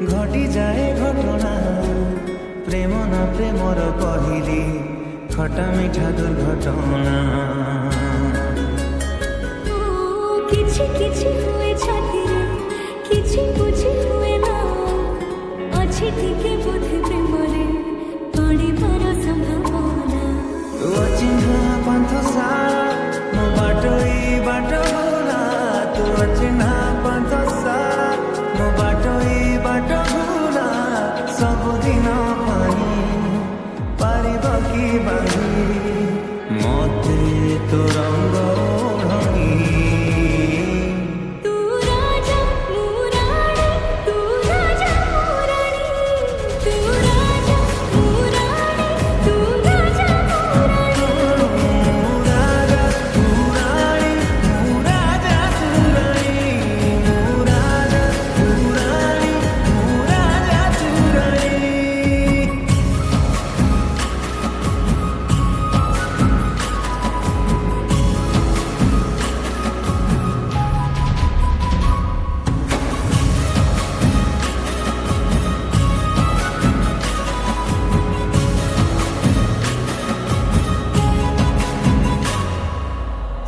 घटी जाए घटना प्रेम न प्रेमर कहली खटा मिठा दुर्घटना किछि किछि हुए छातीरे किछि बुझी हुए ना अछि टिके बोधे प्रेमरे पड़िबार संभावना तू अचिन्हा पंथ सारा मो बाटोई बाटो भोला तू अचिन्हा पंथ सारा मो बाटोई बाटो भोला सबुदिन पाई पारिब कि बांधी मते तो रंग ओढ़नी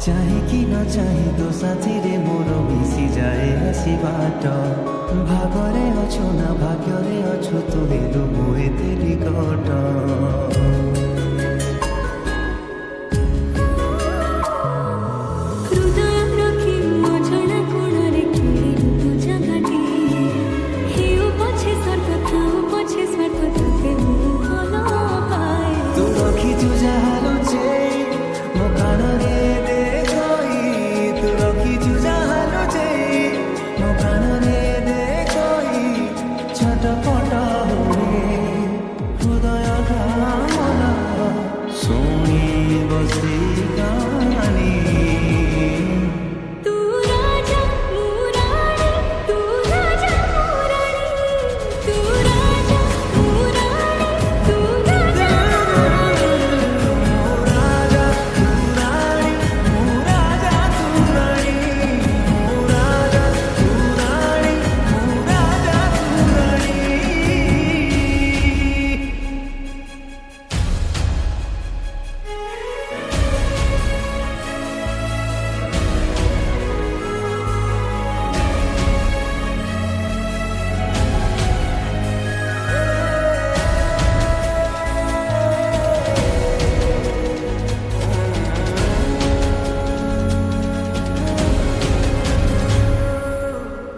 चाहे कि न चाहे तो साथी रे मोर मिसी जाए आसी बाट भागरे अछु ना भाग्यरे अछु तू हेरु मुए तेरी कट हृदय रखी मझना कोणरे खेलु तू जगाटी हेउ पछे स्वर्ग खाऊ पछे स्वार्थ तोते मु भल पाए तू रखी तू जाहालो जे मो कानरे सुनी बसी गानी तू राजा मुरारी तू राजा मुरारी तू राजा मुरारी तू राजा मुरारी मुराजा तुरारी मुराजा तुरारी मुराजा तुरारी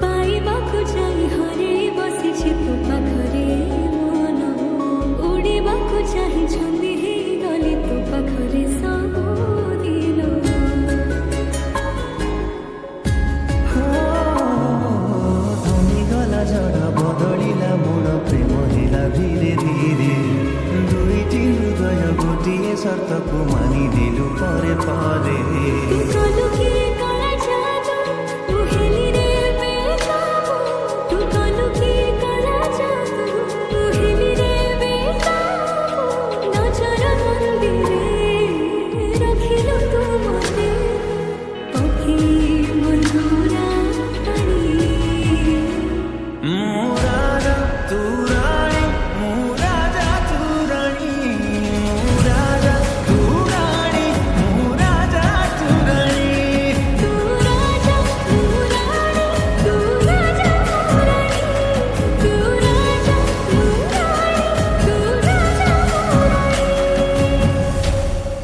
पाइबाकु जाई हरे बसिछि तू पाखरे मन उड़िबाकु चाहि छंदी हे गली तू पाखरे सब दिल थमी गला झड़ बदलिला मोर प्रेम हेला धीरे धीरे दुईटी हृदय गोटिए शर्तको मानिदेलु परे परे तू